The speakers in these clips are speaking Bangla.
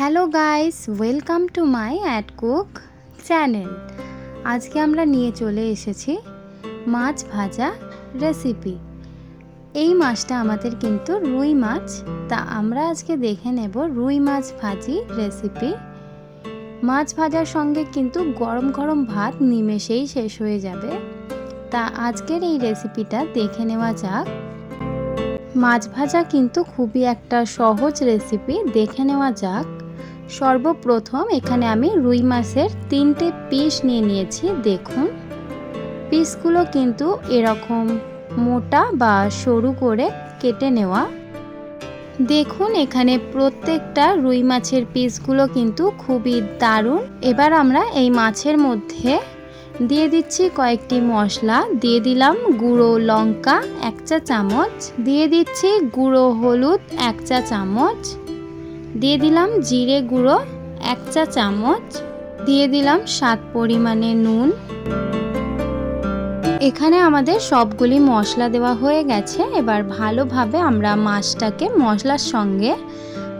Hello guys, welcome to my at cook channel. আজকে আমরা নিয়ে চলে এসেছি মাছ ভাজা রেসিপি। এই মাছটা আমাদের কিন্তু রুই মাছ, তা আমরা আজকে দেখে নেব রুই মাছ ভাজি রেসিপি। মাছ ভাজার সঙ্গে কিন্তু গরম গরম ভাত নিমেষেই শেষ হয়ে যাবে। তা আজকের এই রেসিপিটা দেখে নেওয়া যাক। মাছ ভাজা কিন্তু খুবই একটা সহজ রেসিপি, দেখে নেওয়া যাক। সর্বপ্রথম এখানে আমি রুই মাছের 3টে পিস নিয়ে নিয়েছি। দেখুন, পিসগুলো কিন্তু এরকম মোটা বা সরু করে কেটে নেওয়া। দেখুন, এখানে প্রত্যেকটা রুই মাছের পিসগুলো কিন্তু খুবই দারুণ। এবার আমরা এই মাছের মধ্যে দিয়ে দিচ্ছি কয়েকটি মশলা। দিয়ে দিলাম গুঁড়ো লঙ্কা 1 চা চামচ, দিয়ে দিচ্ছি গুঁড়ো হলুদ 1 চা চামচ, দিয়ে দিলাম জিরে গুঁড়ো 1 চা চামচ, দিয়ে দিলাম স্বাদ পরিমাণে নুন। এখানে আমাদের সবগুলি মশলা দেওয়া হয়ে গেছে। এবার ভালোভাবে আমরা মাছটাকে মশলার সঙ্গে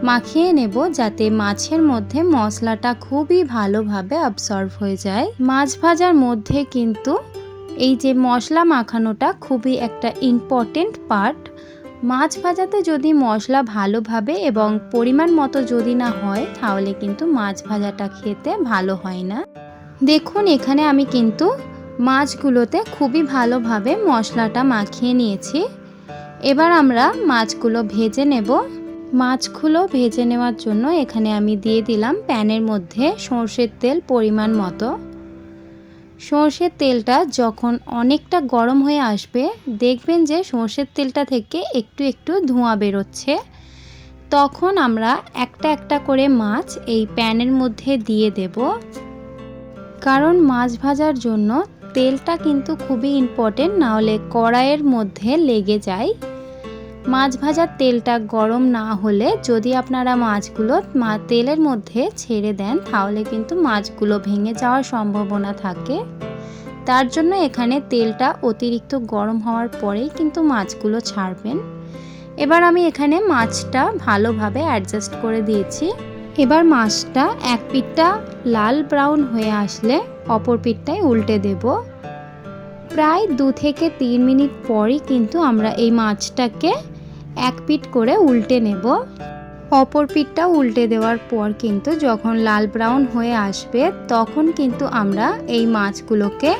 মাখিয়ে নেব, যাতে মাছের মধ্যে মশলাটা খুবই ভালোভাবে অ্যাবসর্ব হয়ে যায়। মাছ ভাজার মধ্যে কিন্তু এই যে মশলা মাখানোটা খুবই একটা ইম্পর্টেন্ট পার্ট। মাছ ভাজাতে যদি মশলা ভালোভাবে এবং পরিমাণ মতো যদি না হয়, তাহলে কিন্তু মাছ ভাজাটা খেতে ভালো হয় না। দেখুন, এখানে আমি কিন্তু মাছগুলোতে খুবই ভালোভাবে মশলাটা মাখিয়ে নিয়েছি। এবার আমরা মাছগুলো ভেজে নেব। মাছগুলো ভেজে নেওয়ার জন্য এখানে আমি দিয়ে দিলাম প্যানের মধ্যে সরষের তেল পরিমাণ মতো। সরষের তেলটা যখন অনেকটা গরম হয়ে আসবে, দেখবেন যে সরষের তেলটা থেকে একটু একটু ধোঁয়া বেরোচ্ছে। তখন আমরা একটা একটা করে মাছ এই প্যানের মধ্যে দিয়ে দেব, কারণ মাছ ভাজার জন্য তেলটা কিন্তু খুবই ইম্পর্টেন্ট, না হলে কড়াইয়ের মধ্যে লেগে যায়। মাছ ভাজার তেলটা গরম না হলে যদি আপনারা মাছগুলো তেলের মধ্যে ছেড়ে দেন, তাহলে কিন্তু মাছগুলো ভেঙে যাওয়ার সম্ভাবনা থাকে। তার জন্য এখানে তেলটা অতিরিক্ত গরম হওয়ার পরেই কিন্তু মাছগুলো ছাড়বেন। এবার আমি এখানে মাছটা ভালোভাবে অ্যাডজাস্ট করে দিয়েছি। এবার মাছটা এক পিঠটা লাল ব্রাউন হয়ে আসলে অপর পিঠটাই উল্টে দেব। প্রায় 2 থেকে 3 মিনিট পরই কিন্তু আমরা এই মাছটাকে এক পিঠ করে উল্টে নেব। অপর পিঠটা উল্টে দেওয়ার পর কিন্তু যখন লাল ব্রাউন হয়ে আসবে, তখন কিন্তু আমরা এই মাছগুলোকে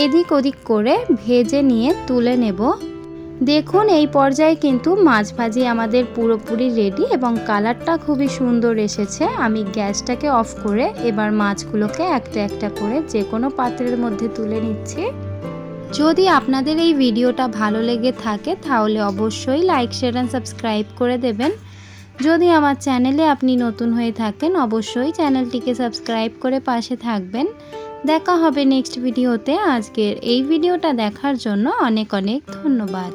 এদিক ওদিক করে ভেজে নিয়ে তুলে নেব। দেখুন, এই পর্যায়ে কিন্তু মাছ ভাজি আমাদের পুরোপুরি রেডি এবং কালারটা খুবই সুন্দর এসেছে। আমি গ্যাসটাকে অফ করে এবার মাছগুলোকে একটা একটা করে যে কোনো পাত্রের মধ্যে তুলে নিচ্ছি। যদি আপনাদের এই ভিডিওটা ভালো লেগে থাকে, তাহলে অবশ্যই লাইক, শেয়ার অ্যান্ড সাবস্ক্রাইব করে দেবেন। যদি আমার চ্যানেলে আপনি নতুন হয়ে থাকেন, অবশ্যই চ্যানেলটিকে সাবস্ক্রাইব করে পাশে থাকবেন। দেখা হবে নেক্সট ভিডিওতে। আজকের এই ভিডিওটা দেখার জন্য অনেক অনেক ধন্যবাদ।